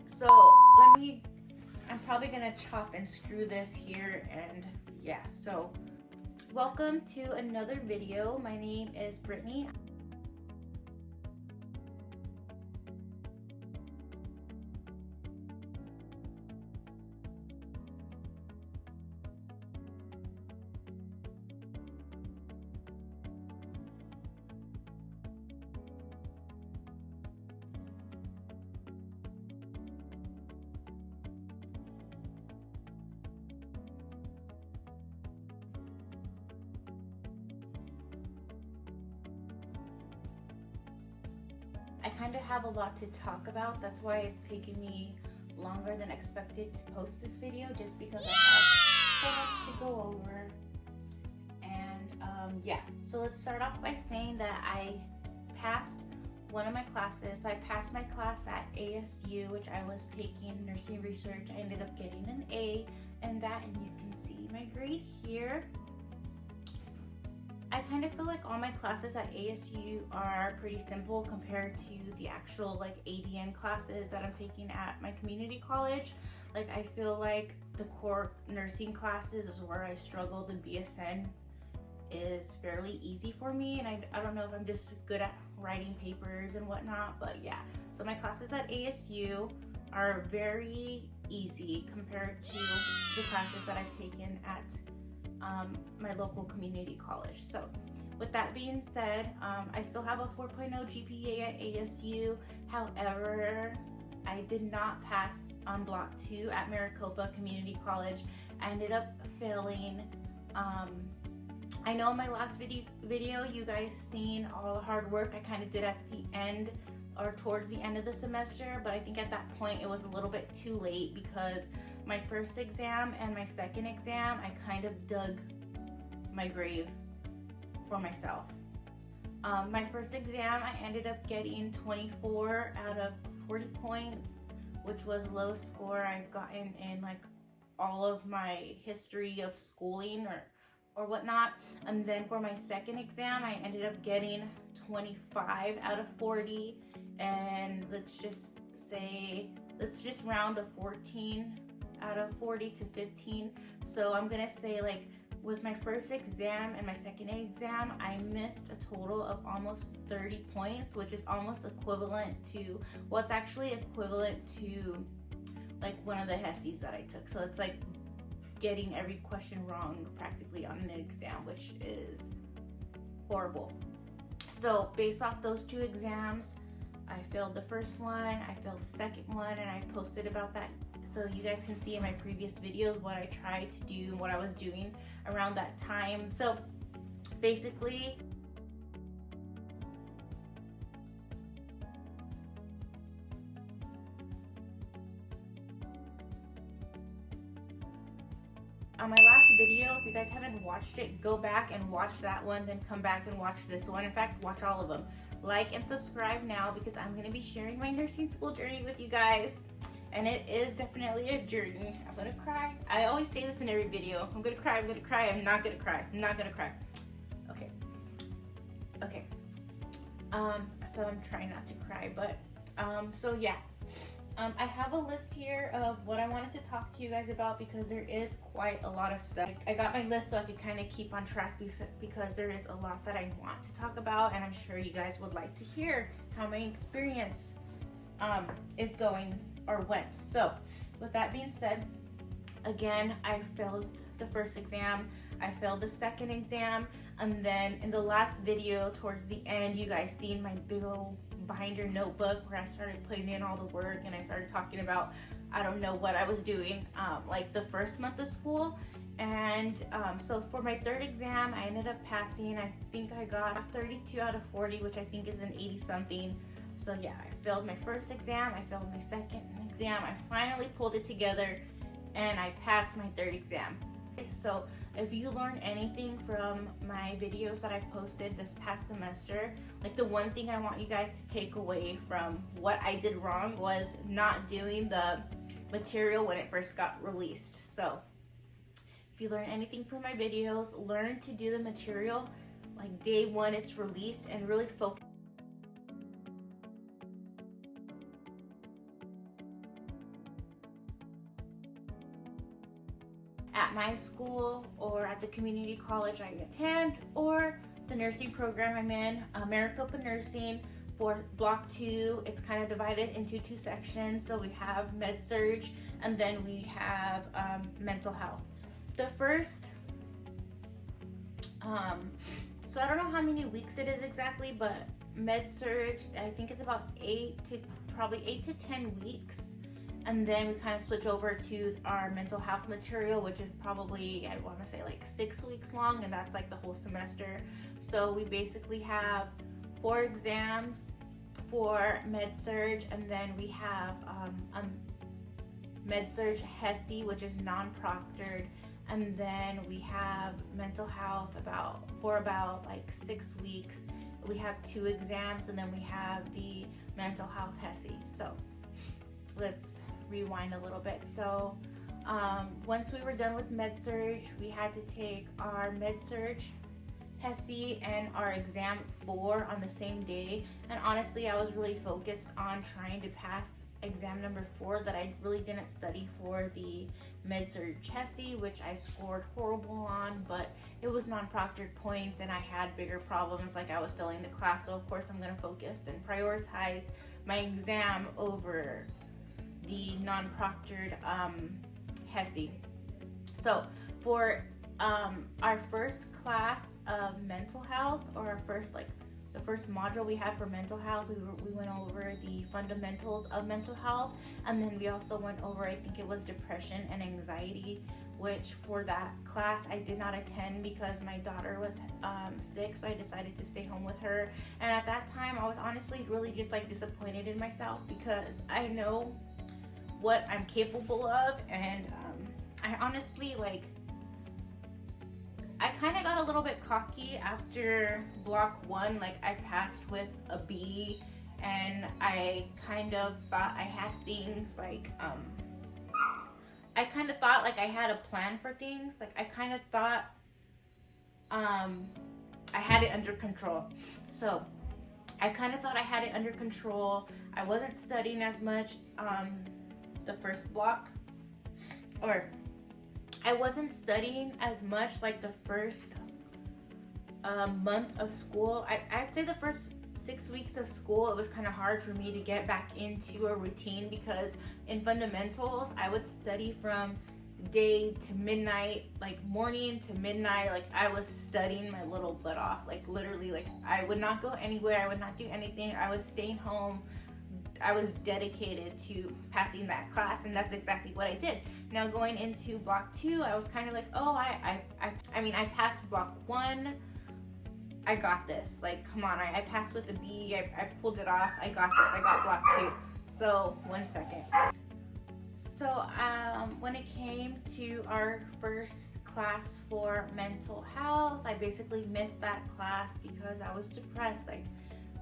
So I'm probably gonna chop and screw this here, and yeah, so welcome to another video. My name is Brittany. I kind of have a lot to talk about. That's why it's taken me longer than expected to post this video, just because I have so much to go over. And yeah, so let's start off by saying that I passed one of my classes. So I passed my class at ASU, which I was taking nursing research. I ended up getting an A in that, and you can see my grade here. I kind of feel like all my classes at ASU are pretty simple compared to the actual like ADN classes that I'm taking at my community college. Like, I feel like the core nursing classes is where I struggle. The BSN is fairly easy for me, and I don't know if I'm just good at writing papers and whatnot, but yeah. So my classes at ASU are very easy compared to the classes that I've taken at my local community college. So with that being said, I still have a 4.0 GPA at ASU. However, I did not pass on block 2 at Maricopa Community College. I ended up failing. I know in my last video you guys seen all the hard work I kind of did at the end or towards the end of the semester, but I think at that point it was a little bit too late, because my first exam and my second exam, I kind of dug my grave for myself. My first exam, I ended up getting 24 out of 40 points, which was lowest score I've gotten in like all of my history of schooling or whatnot. And then for my second exam, I ended up getting 25 out of 40, and let's just round the 14 out of 40 to 15. So I'm gonna say, like, with my first exam and my second exam, I missed a total of almost 30 points, which is almost equivalent to, well, it's actually equivalent to like one of the HESIs that I took. So it's like getting every question wrong practically on an exam, which is horrible. So based off those two exams, I failed the first one, I failed the second one, and I posted about that so you guys can see in my previous videos what I tried to do and what I was doing around that time. So basically, on my last video, if you guys haven't watched it, go back and watch that one, then come back and watch this one. In fact, watch all of them. Like and subscribe now, because I'm going to be sharing my nursing school journey with you guys. And it is definitely a journey. I'm gonna cry. I always say this in every video. I'm gonna cry, I'm gonna cry, I'm not gonna cry. I'm not gonna cry. Okay. Okay. So I'm trying not to cry, but, so yeah. I have a list here of what I wanted to talk to you guys about, because there is quite a lot of stuff. I got my list so I could kind of keep on track, because there is a lot that I want to talk about, and I'm sure you guys would like to hear how my experience is going or went. So with that being said, again, I failed the first exam, I failed the second exam, and then in the last video towards the end, you guys seen my big old binder notebook where I started putting in all the work, and I started talking about, I don't know what I was doing, like the first month of school. And so for my third exam, I ended up passing. I think I got 32 out of 40, which I think is an 80 something. So yeah, I failed my first exam, I failed my second exam, I finally pulled it together, and I passed my third exam. So if you learned anything from my videos that I posted this past semester, like, the one thing I want you guys to take away from what I did wrong was not doing the material when it first got released. So if you learn anything from my videos, learn to do the material like day one it's released, and really focus at my school or at the community college I attend, or the nursing program I'm in, Maricopa Nursing. For block 2, it's kind of divided into 2 sections. So we have Med-Surg, and then we have mental health. The first, so I don't know how many weeks it is exactly, but Med-Surg, I think it's about 8 to 10 weeks. And then we kind of switch over to our mental health material, which is probably, I want to say like 6 weeks long, and that's like the whole semester. So we basically have 4 exams for Med-Surg, and then we have Med-Surg HESI, which is non-proctored, and then we have mental health for about like 6 weeks. We have 2 exams, and then we have the mental health HESI. So let's rewind a little bit. So once we were done with Med-Surg, we had to take our Med-Surg HESI and our exam 4 on the same day. And honestly, I was really focused on trying to pass exam number 4, that I really didn't study for the Med-Surg HESI, which I scored horrible on, but it was non-proctored points and I had bigger problems, like I was failing the class. So of course I'm going to focus and prioritize my exam over the non-proctored HESI. So for our first class of mental health, or our first, like the first module we had for mental health, we went over the fundamentals of mental health, and then we also went over, I think it was depression and anxiety, which for that class I did not attend because my daughter was sick, so I decided to stay home with her. And at that time I was honestly really just like disappointed in myself, because I know what I'm capable of, and I honestly, like, I kind of got a little bit cocky after block 1. Like, I passed with a B, and I kind of thought I had things like I kind of thought like I had a plan for things. Like, I kind of thought I had it under control. So I kind of thought I had it under control. I wasn't studying as much the first block, or I wasn't studying as much like the first month of school. I'd say the first 6 weeks of school, it was kind of hard for me to get back into a routine, because in fundamentals I would study from day to midnight, like morning to midnight. Like, I was studying my little butt off, like literally. Like, I would not go anywhere, I would not do anything, I was staying home. I was dedicated to passing that class, and that's exactly what I did. Now going into block 2, I was kind of like, oh, I mean, I passed block 1, I got this. Like, come on, I passed with a B, I pulled it off, I got this, I got block 2. So, one second. So, when it came to our first class for mental health, I basically missed that class because I was depressed. Like,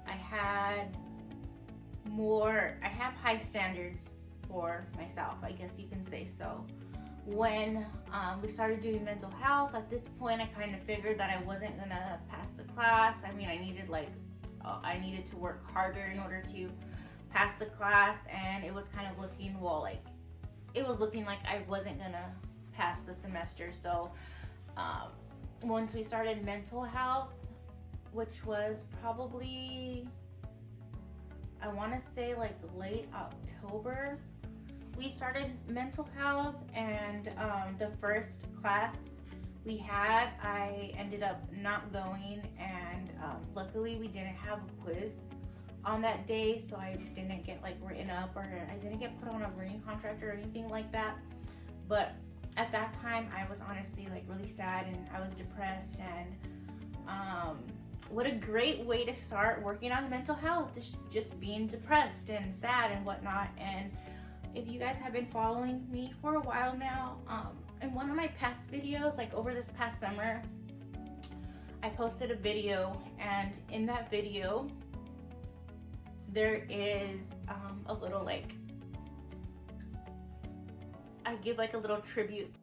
I have high standards for myself, I guess you can say. So when we started doing mental health, at this point I kind of figured that I wasn't gonna pass the class. I mean, I needed to work harder in order to pass the class, and it was kind of looking, well, like, it was looking like I wasn't gonna pass the semester. So once we started mental health, which was probably, I want to say like late October, we started mental health, and the first class we had, I ended up not going, and luckily we didn't have a quiz on that day, so I didn't get like written up, or I didn't get put on a learning contract or anything like that. But at that time I was honestly like really sad, and I was depressed, and what a great way to start working on mental health, just being depressed and sad and whatnot. And if you guys have been following me for a while now, in one of my past videos, like over this past summer, I posted a video, and in that video there is a little, like, I give like a little tribute.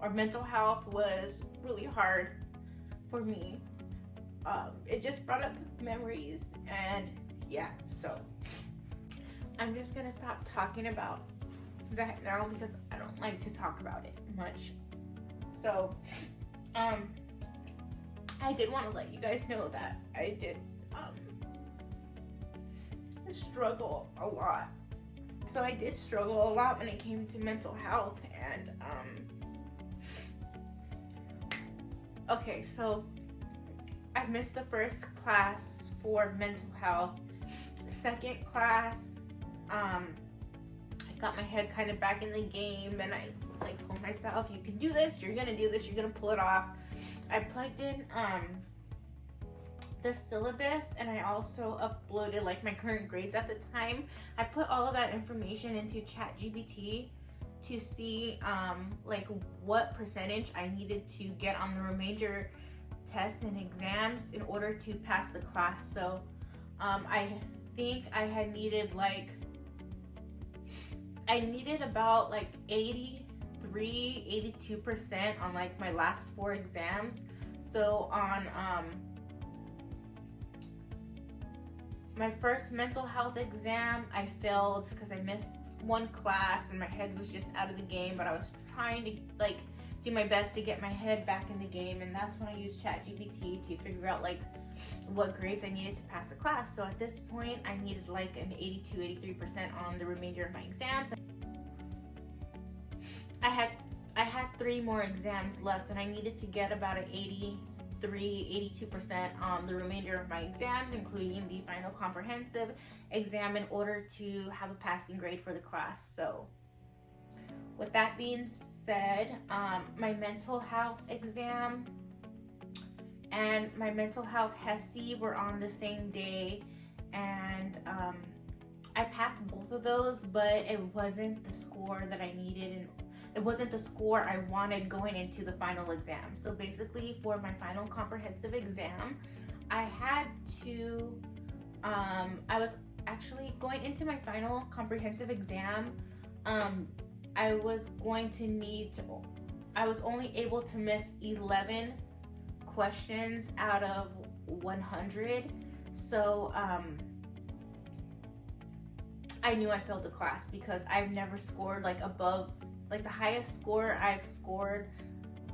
or mental health was really hard for me. It just brought up memories, and yeah, so I'm just gonna stop talking about that now because I don't like to talk about it much. So I did want to let you guys know that I did struggle a lot. So I did struggle a lot when it came to mental health, and okay, so I missed the first class for mental health. Second class, I got my head kind of back in the game, and I like told myself, you can do this, you're gonna do this, you're gonna pull it off. I plugged in the syllabus, and I also uploaded like my current grades at the time. I put all of that information into ChatGPT to see like what percentage I needed to get on the remainder tests and exams in order to pass the class. So I think I had needed about like 82% on like my last 4 exams. So on my first mental health exam, I failed because I missed one class and my head was just out of the game, but I was trying to like do my best to get my head back in the game, and that's when I used ChatGPT to figure out like what grades I needed to pass the class. So at this point, I needed like an 83% on the remainder of my exams. I had 3 more exams left, and I needed to get about an 82% on the remainder of my exams, including the final comprehensive exam, in order to have a passing grade for the class. So with that being said, my mental health exam and my mental health HESI were on the same day, and I passed both of those, but it wasn't the score that I needed, and it wasn't the score I wanted going into the final exam. So basically, for my final comprehensive exam, I had to, I was actually going into my final comprehensive exam, I was only able to miss 11 questions out of 100. So I knew I failed the class because I've never scored like above, like the highest score I've scored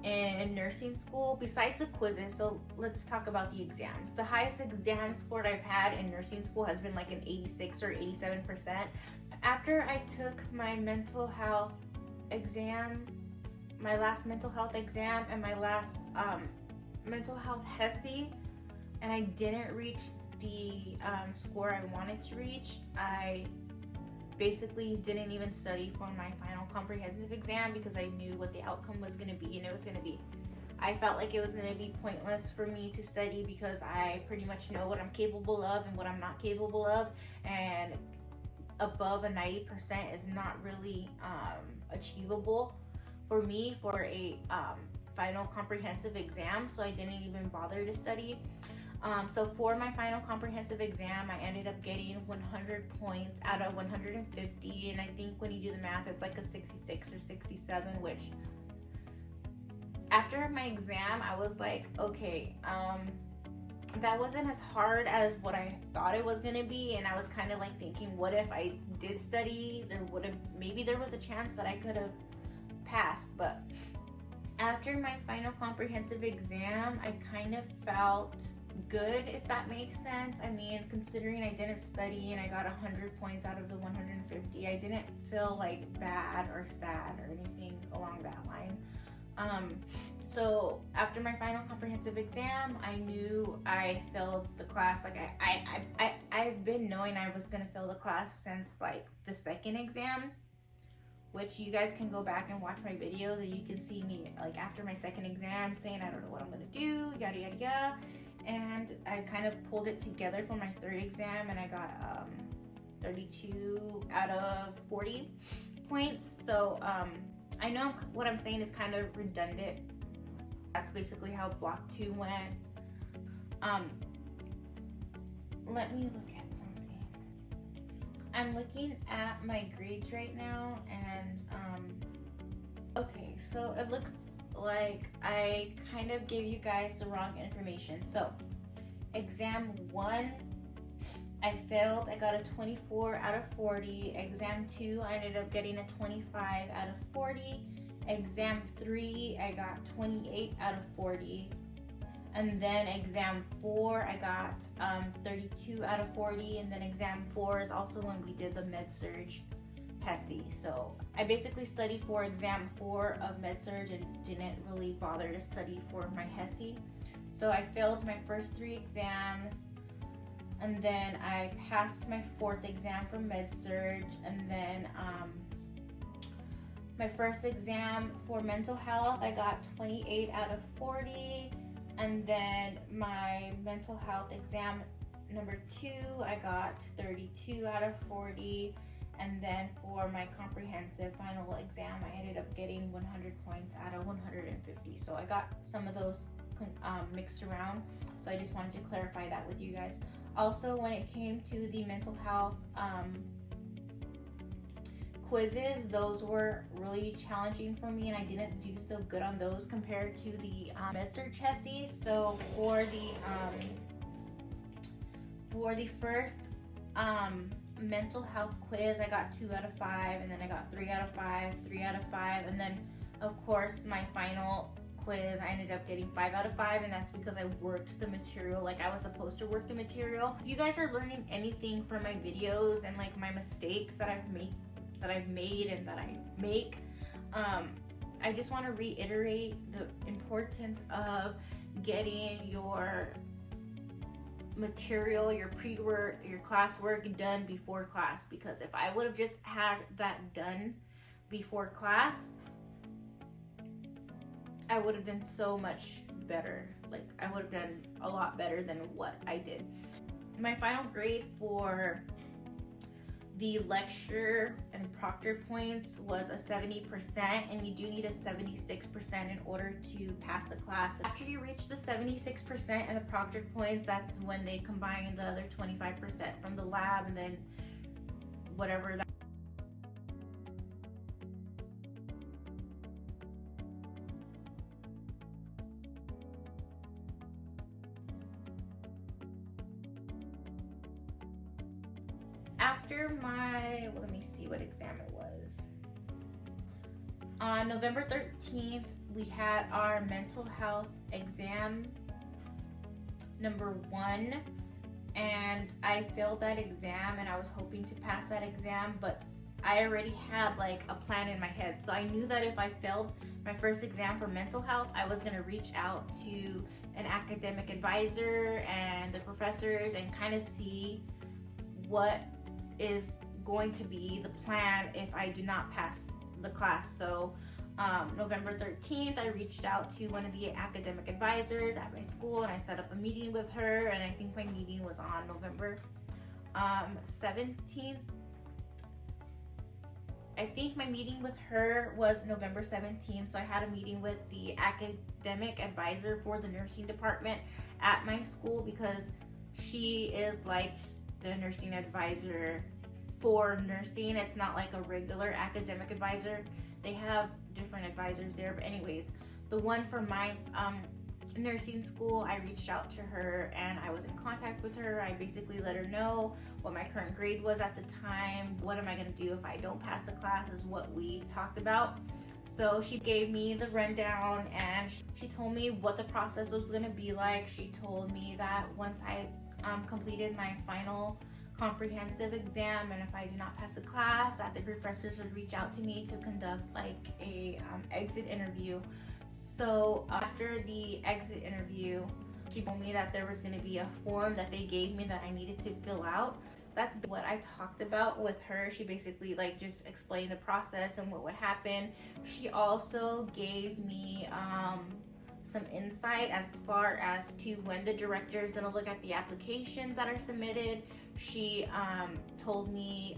in nursing school, besides the quizzes. So let's talk about the exams. The highest exam score I've had in nursing school has been like an 86 or 87%. After I took my mental health exam, my last mental health exam, and my last mental health HESI, and I didn't reach the score I wanted to reach, I basically didn't even study for my final comprehensive exam because I knew what the outcome was going to be, and I felt like it was going to be pointless for me to study because I pretty much know what I'm capable of and what I'm not capable of, and above a 90% is not really achievable for me for a final comprehensive exam, so I didn't even bother to study. So for my final comprehensive exam, I ended up getting 100 points out of 150, and I think when you do the math, it's like a 66 or 67, which after my exam, I was like, okay, that wasn't as hard as what I thought it was gonna be, and I was kind of like thinking, what if I did study? Maybe there was a chance that I could have passed. But after my final comprehensive exam, I kind of felt good, if that makes sense. I mean, considering I didn't study and I got 100 points out of the 150, I didn't feel like bad or sad or anything along that line. So after my final comprehensive exam, I knew I failed the class. Like I've been knowing I was gonna fail the class since like the second exam, which you guys can go back and watch my videos and you can see me like after my second exam saying I don't know what I'm gonna do, yada yada yada. And I kind of pulled it together for my third exam, and I got 32 out of 40 points. So I know what I'm saying is kind of redundant. That's basically how block 2 went. Let me look at something. I'm looking at my grades right now, and okay, so it looks like I kind of gave you guys the wrong information. So exam 1, I failed. I got a 24 out of 40. Exam 2, I ended up getting a 25 out of 40. Exam 3, I got 28 out of 40. And then exam 4, I got 32 out of 40. And then exam 4 is also when we did the Med-Surg HESI. So I basically studied for exam 4 of Med-Surg and didn't really bother to study for my HESI. So I failed my first 3 exams, and then I passed my 4th exam for Med-Surg, and then my first exam for mental health, I got 28 out of 40, and then my mental health exam number 2, I got 32 out of 40, and then for my comprehensive final exam, I ended up getting 100 points out of 150. So I got some of those mixed around, so I just wanted to clarify that with you guys. Also, when it came to the mental health quizzes, those were really challenging for me, and I didn't do so good on those compared to the Med-Surg HESI. So for the first mental health quiz, I got 2 out of 5, and then I got 3 out of 5, 3 out of 5, and then of course my final quiz, I ended up getting 5 out of 5, and that's because I worked the material like I was supposed to work the material. If you guys are learning anything from my videos and like my mistakes that I've made and that I make, I just want to reiterate the importance of getting your material, your pre-work, your classwork done before class, because if I would have just had that done before class, I would have done so much better. Like I would have done a lot better than what I did. My final grade for the lecture and proctor points was a 70%, and you do need a 76% in order to pass the class. After you reach the 76% and the proctor points, that's when they combine the other 25% from the lab, and then whatever that. After my, let me see what exam it was. On November 13th, we had our mental health exam number 1, and I failed that exam, and I was hoping to pass that exam, but I already had like a plan in my head. So I knew that if I failed my first exam for mental health, I was gonna reach out to an academic advisor and the professors and kind of see what is going to be the plan if I do not pass the class. So November 13th, I reached out to one of the academic advisors at my school, and I set up a meeting with her, and I think my meeting was on November 17th. I think my meeting with her was November 17th, so I had a meeting with the academic advisor for the nursing department at my school, because she is like the nursing advisor for nursing. It's not like a regular academic advisor. They have different advisors there, but anyways, the one for my nursing school, I reached out to her and I was in contact with her. I basically let her know what my current grade was at the time. What am I going to do if I don't pass the class is what we talked about. So she gave me the rundown, and she told me what the process was going to be like. She told me that once I completed my final comprehensive exam, and if I do not pass the class, that the professors would reach out to me to conduct like a exit interview. So after the exit interview, she told me that there was going to be a form that they gave me that I needed to fill out. That's what I talked about with her. She basically like just explained the process and what would happen. She also gave me some insight as far as to when the director is going to look at the applications that are submitted. She told me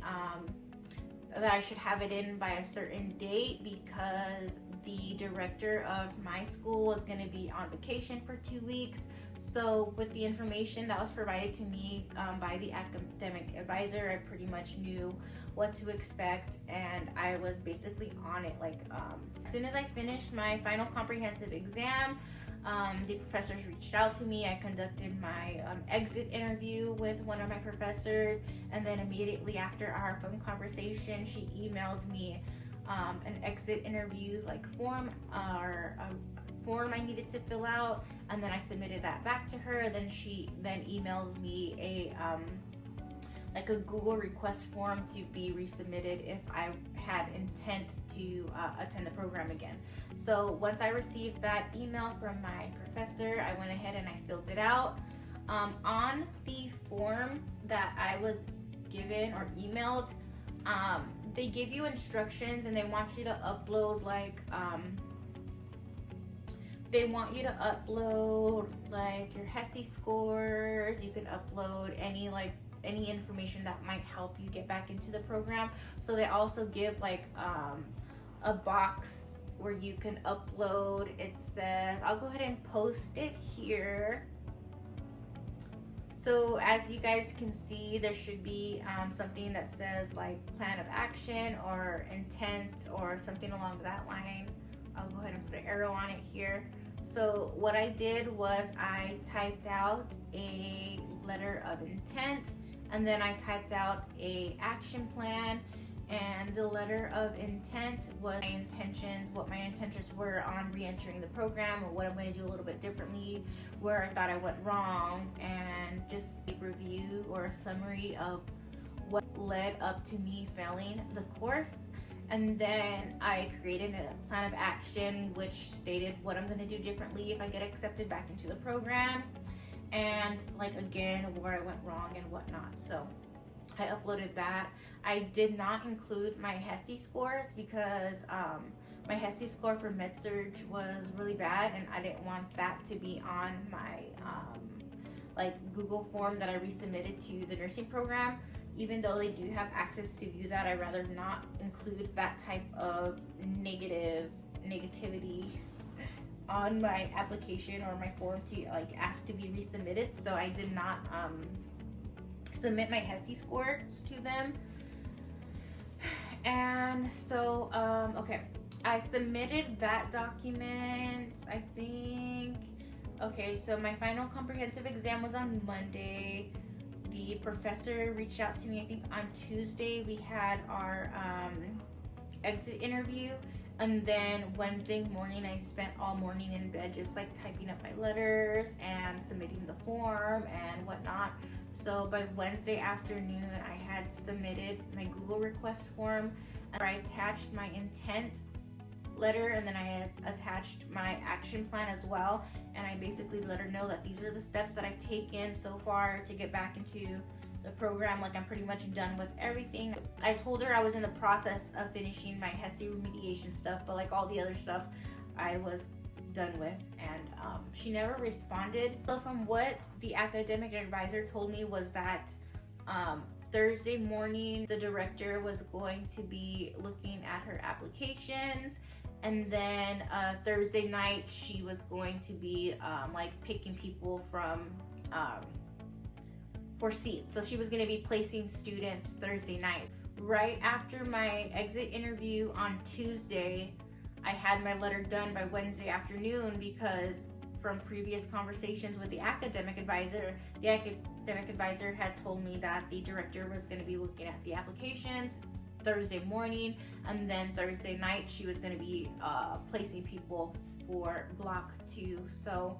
that I should have it in by a certain date, because the director of my school was going to be on vacation for 2 weeks. So with the information that was provided to me by the academic advisor, I pretty much knew what to expect, and I was basically on it. Like as soon as I finished my final comprehensive exam, the professors reached out to me. I conducted my exit interview with one of my professors, and then immediately after our phone conversation, she emailed me an exit interview form or a form I needed to fill out, and then I submitted that back to her. Then she emailed me a Google request form to be resubmitted if I had intent to attend the program again. So once I received that email from my professor, I went ahead and I filled it out. On the form that I was given or emailed, they give you instructions, and they want you to upload your HESI scores. You can upload any information that might help you get back into the program. So they also give a box where you can upload. It says, I'll go ahead and post it here. So as you guys can see, there should be something that says plan of action or intent or something along that line. I'll go ahead and put an arrow on it here. So what I did was I typed out a letter of intent, and then I typed out a action plan, and the letter of intent was what my intentions were on re-entering the program, or what I'm going to do a little bit differently, where I thought I went wrong, and just a review or a summary of what led up to me failing the course. And then I created a plan of action which stated what I'm going to do differently if I get accepted back into the program, and again where I went wrong and whatnot. So I uploaded that. I did not include my HESI scores because my HESI score for Med-Surg was really bad, and I didn't want that to be on my Google form that I resubmitted to the nursing program. Even though they do have access to view that, I'd rather not include that type of negativity on my application or my form to ask to be resubmitted. So I did not submit my HESI scores to them. And so okay, I submitted that document, I think. Okay, so my final comprehensive exam was on Monday. The professor reached out to me, I think on Tuesday. We had our exit interview, and then Wednesday morning I spent all morning in bed just typing up my letters and submitting the form and whatnot. So by Wednesday afternoon I had submitted my Google request form, and I attached my intent letter, and then I attached my action plan as well, and I basically let her know that these are the steps that I've taken so far to get back into the program. I'm pretty much done with everything. I told her I was in the process of finishing my HESI remediation stuff, but all the other stuff I was done with, and she never responded. So from what the academic advisor told me was that Thursday morning the director was going to be looking at her applications, and then Thursday night she was going to be picking people from for seats. So she was going to be placing students Thursday night. Right after my exit interview on Tuesday, I had my letter done by Wednesday afternoon, because from previous conversations with the academic advisor had told me that the director was going to be looking at the applications Thursday morning, and then Thursday night she was going to be placing people for block 2. So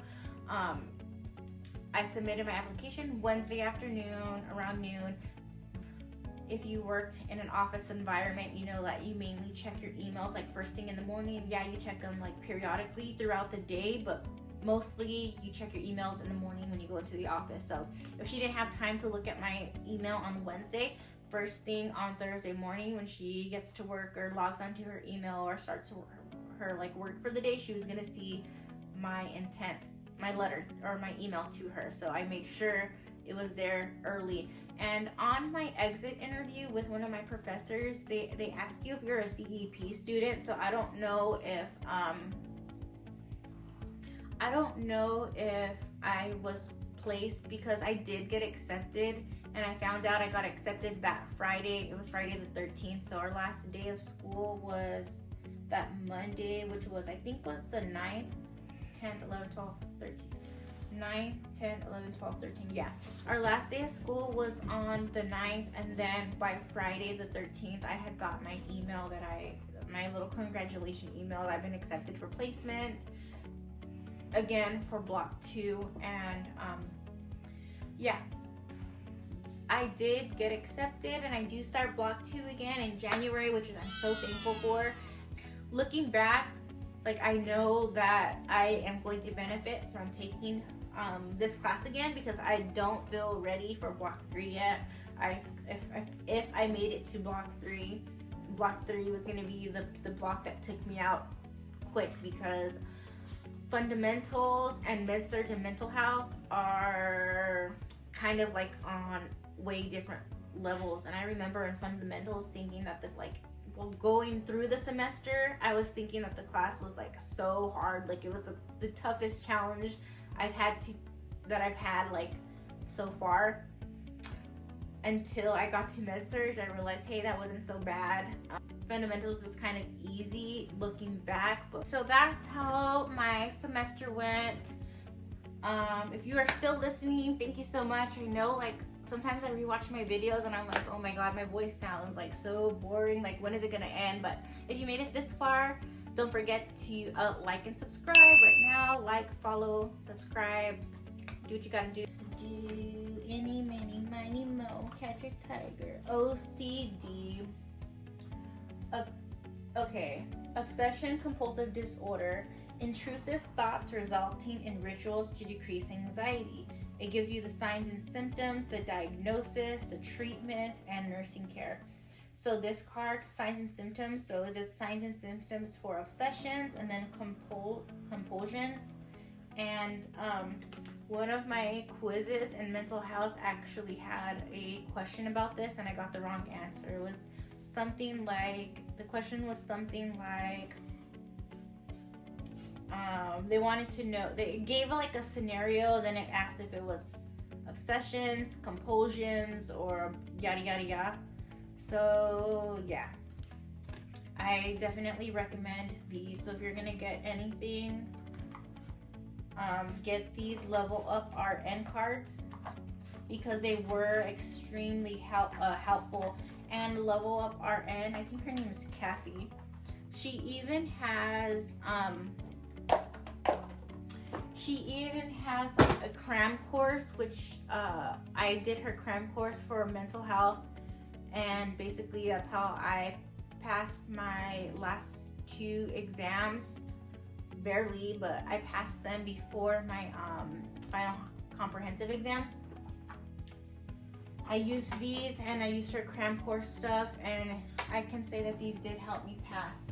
I submitted my application Wednesday afternoon around noon. If you worked in an office environment, you know that you mainly check your emails first thing in the morning. Yeah, you check them periodically throughout the day, but mostly you check your emails in the morning when you go into the office. So if she didn't have time to look at my email on Wednesday, first thing on Thursday morning when she gets to work or logs onto her email or starts her work for the day, she was going to see my intent, my letter or my email to her. So I made sure it was there early. And on my exit interview with one of my professors, they ask you if you're a CEP student. So I don't know if I was placed, because I did get accepted, and I found out I got accepted that Friday. It was Friday the 13th. So our last day of school was that Monday, which was, I think, was the 9th, 10th, 11th, 12th, 13th. 9, 10, 11, 12, 13. Yeah. Our last day of school was on the 9th, and then by Friday the 13th, I had got my email my little congratulation email. I've been accepted for placement again for block 2, and yeah. I did get accepted, and I do start block 2 again in January, which I'm so thankful for. Looking back, like, I know that I am going to benefit from taking this class again, because I don't feel ready for block 3 yet. If I made it to block 3 was going to be the block that took me out quick, because fundamentals and Med-Surg and mental health are kind of like on way different levels. And I remember in fundamentals thinking that going through the semester, I was thinking that the class was like so hard, like it was the toughest challenge I've had like so far, until I got to Med-Surg. I realized, hey, that wasn't so bad. Fundamentals is kind of easy looking back. So that's how my semester went. If you are still listening, thank you so much. I know, like, sometimes I rewatch my videos and I'm like, oh my god, my voice sounds like so boring, like, when is it gonna end? But if you made it this far, don't forget to like and subscribe right now. Like, follow, subscribe, do what you gotta do. Do any, many, miny, mo, catch a tiger. OCD. Okay, obsession compulsive disorder, intrusive thoughts resulting in rituals to decrease anxiety. It gives you the signs and symptoms, the diagnosis, the treatment, and nursing care. So this card, signs and symptoms, so it is signs and symptoms for obsessions, and then compulsions. And one of my quizzes in mental health actually had a question about this, and I got the wrong answer. It was something like, the question was something like, they wanted to know, they gave like a scenario, then it asked if it was obsessions, compulsions, or yada yada yada. So yeah, I definitely recommend these. So if you're gonna get anything, get these level up RN cards, because they were extremely helpful. And level up RN, I think her name is Kathy. She even has like a cram course, which I did her cram course for mental health, and basically that's how I passed my last 2 exams. Barely, but I passed them before my final comprehensive exam. I used these, and I used her cram course stuff, and I can say that these did help me pass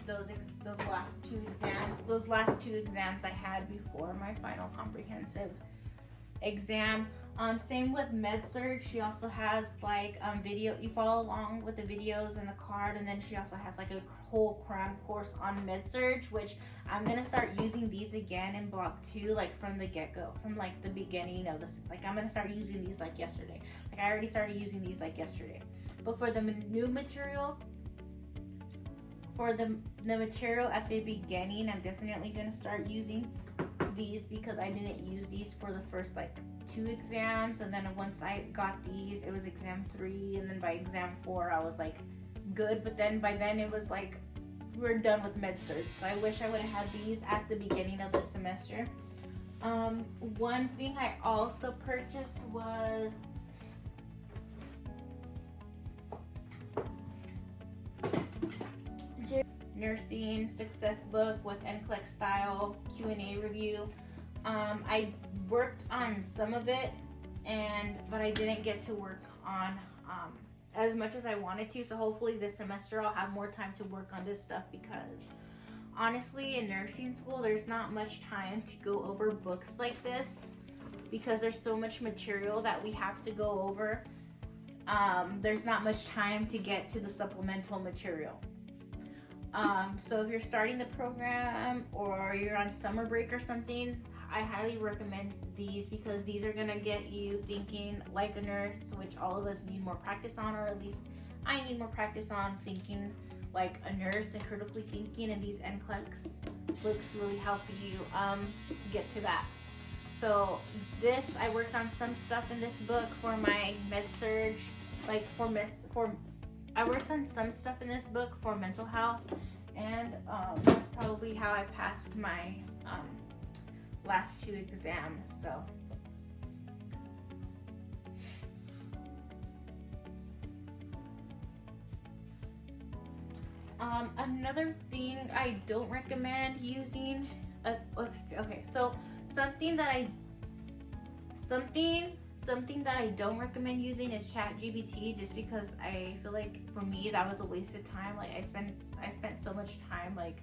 those last two exams I had before my final comprehensive exam. Same with Med-Surg. She also has like video. You follow along with the videos and the card, and then she also has like a whole cram course on Med-Surg, which I'm gonna start using these again in block 2, like from the get-go, from like the beginning of this. Like I'm gonna start using these like yesterday. Like I already started using these like yesterday. But for the new material, for the material at the beginning, I'm definitely gonna start using these, because I didn't use these for the first like 2 exams, and then once I got these, it was exam 3, and then by exam 4 I was like good, but then by then it was like we're done with Med-Surg. So I wish I would have had these at the beginning of the semester. One thing I also purchased was Nursing Success Book with NCLEX style Q&A review. I worked on some of it, but I didn't get to work on as much as I wanted to. So hopefully this semester I'll have more time to work on this stuff, because honestly in nursing school there's not much time to go over books like this. because there's so much material that we have to go over. There's not much time to get to the supplemental material. So if you're starting the program or you're on summer break or something, I highly recommend these, because these are gonna get you thinking like a nurse, which all of us need more practice on, or at least I need more practice on thinking like a nurse and critically thinking, and these NCLEX books really help you get to that. So this, I worked on some stuff in this book for my Med-Surg, like I worked on some stuff in this book for mental health, and that's probably how I passed my last 2 exams. So another thing I don't recommend using, okay, so something that I don't recommend using is ChatGPT, just because I feel like for me that was a waste of time. Like I spent so much time like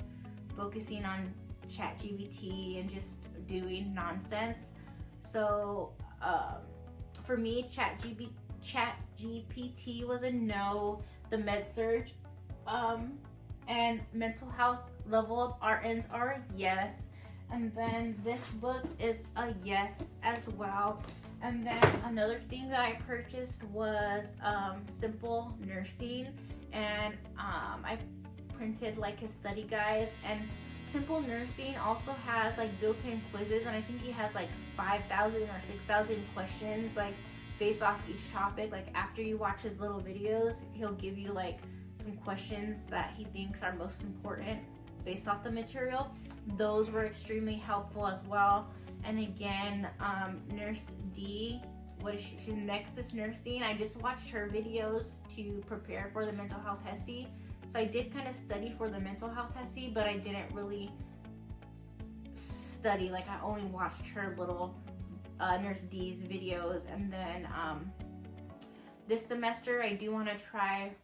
focusing on ChatGPT and just doing nonsense. So for me, ChatGPT was a no. The Med-Surg and mental health level up RNs are a yes. And then this book is a yes as well. And then another thing that I purchased was Simple Nursing, and I printed like his study guides. And Simple Nursing also has like built-in quizzes, and I think he has like 5,000 or 6,000 questions like based off each topic. Like after you watch his little videos, he'll give you like some questions that he thinks are most important based off the material. Those were extremely helpful as well. And again, Nurse D, what is she? Nexus Nursing. I just watched her videos to prepare for the mental health HESI. So I did kind of study for the mental health HESI, but I didn't really study. Like I only watched her little Nurse D's videos. And then this semester I do want to try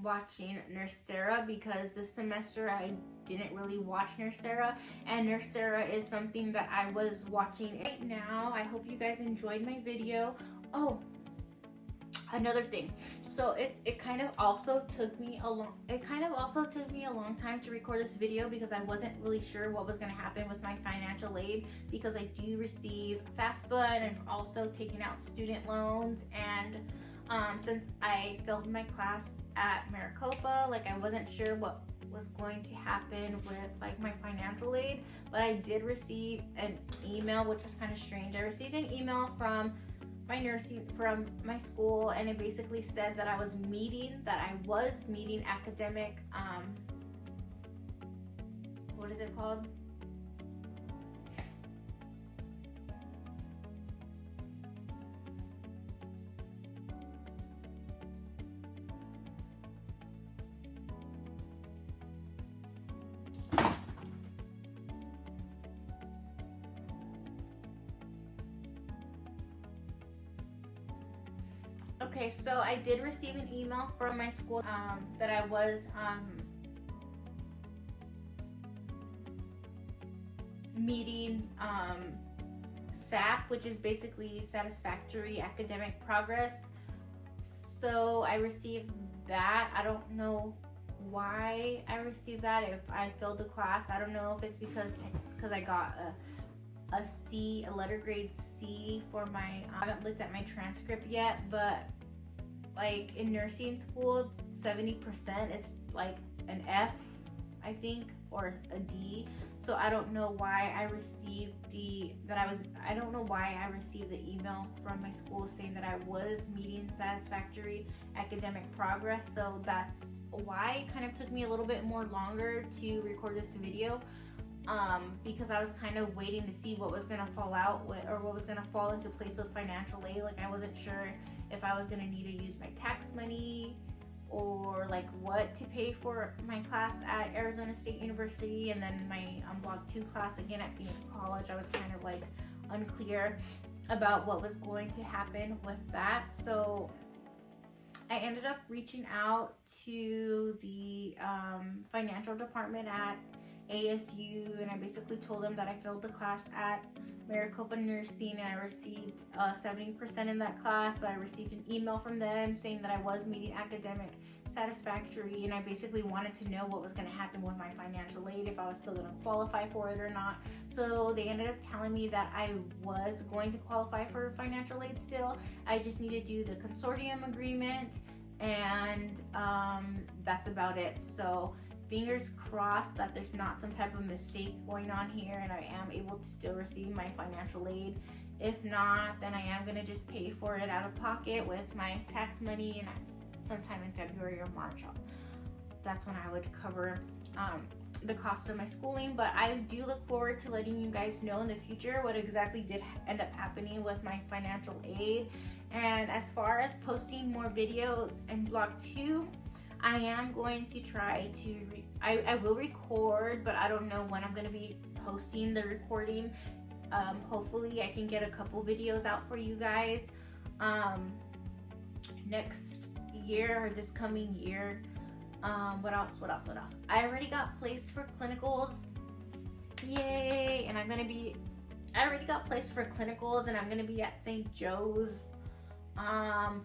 watching Nurse Sarah, because this semester I didn't really watch Nurse Sarah, and Nurse Sarah is something that I was watching right now. I hope you guys enjoyed my video. Oh, another thing. So it kind of also took me a long time to record this video, because I wasn't really sure what was going to happen with my financial aid, because I do receive FAFSA and I'm also taking out student loans. And since I failed my class at Maricopa, like I wasn't sure what was going to happen with like my financial aid. But I did receive an email, which was kind of strange. I received an email from my school, and it basically said that I was meeting academic what is it called? Okay, so I did receive an email from my school that I was meeting SAP, which is basically satisfactory academic progress. So I received that. I don't know why I received that. If I failed the class, I don't know if it's because I got a C, a letter grade C for my, I haven't looked at my transcript yet, but like in nursing school, 70% is like an F, I think, or a D. So I don't know why I received the email from my school saying that I was meeting satisfactory academic progress. So that's why it kind of took me a little bit more longer to record this video. Because I was kind of waiting to see what was going to fall out with, or what was going to fall into place with financial aid. Like I wasn't sure if I was going to need to use my tax money, or like what to pay for my class at Arizona State University, and then my Block 2 class again at Phoenix College. I was kind of like unclear about what was going to happen with that. So I ended up reaching out to the financial department at ASU, and I basically told them that I failed the class at Maricopa Nursing, and I received 70% in that class, but I received an email from them saying that I was meeting academic satisfactory, and I basically wanted to know what was going to happen with my financial aid, if I was still going to qualify for it or not. So they ended up telling me that I was going to qualify for financial aid still. I just need to do the consortium agreement, and that's about it. So fingers crossed that there's not some type of mistake going on here and I am able to still receive my financial aid. If not, then I am going to just pay for it out of pocket with my tax money, and sometime in February or March, that's when I would cover the cost of my schooling. But I do look forward to letting you guys know in the future what exactly did end up happening with my financial aid. And as far as posting more videos in Block 2, I am going to try to, I will record, but I don't know when I'm going to be posting the recording. Hopefully I can get a couple videos out for you guys next year or this coming year. What else? I already got placed for clinicals. Yay! And I already got placed for clinicals, and I'm going to be at St. Joe's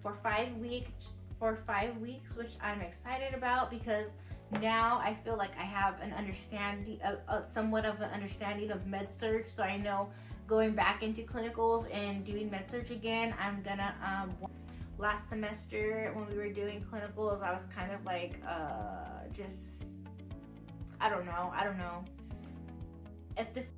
for 5 weeks, which I'm excited about, because now I feel like I have an understanding, somewhat of an understanding of Med-Surg. So I know going back into clinicals and doing Med-Surg again, I'm gonna, last semester when we were doing clinicals, I was kind of like, just, I don't know if this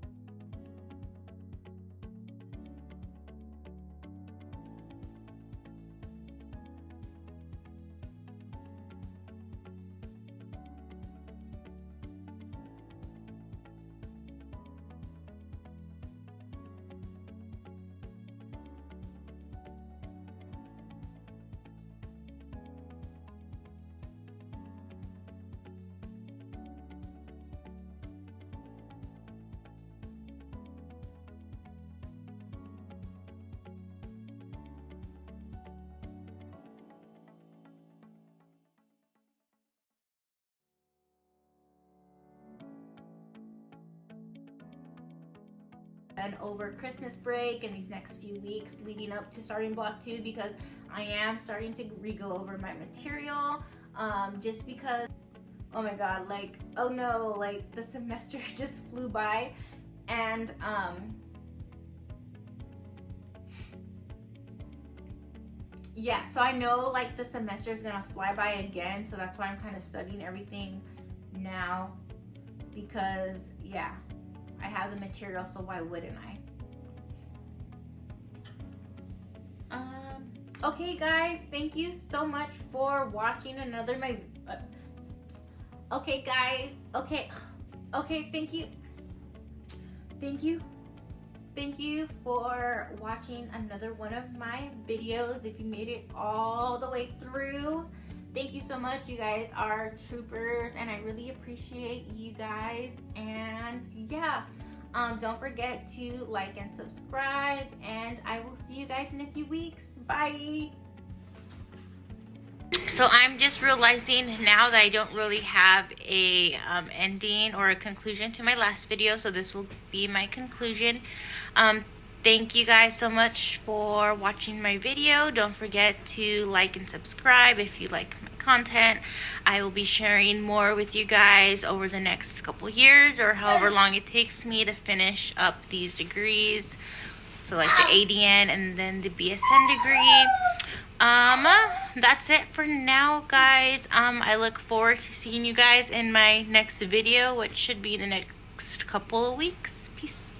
and over Christmas break and these next few weeks leading up to starting Block 2, because I am starting to re-go over my material, just because, oh my god, like, oh no, like the semester just flew by. And yeah, so I know like the semester is gonna fly by again, so that's why I'm kind of studying everything now, because yeah, I have the material, so why wouldn't I? Okay guys, thank you so much for watching another okay guys, okay, thank you for watching another one of my videos. If you made it all the way through, thank you so much. You guys are troopers, and I really appreciate you guys. And yeah, don't forget to like and subscribe, and I will see you guys in a few weeks. Bye. So I'm just realizing now that I don't really have a ending or a conclusion to my last video, so this will be my conclusion. Thank you guys so much for watching my video. Don't forget to like and subscribe if you like my content. I will be sharing more with you guys over the next couple years, or however long it takes me to finish up these degrees. So like the ADN and then the BSN degree. That's it for now, guys. I look forward to seeing you guys in my next video, which should be in the next couple of weeks. Peace.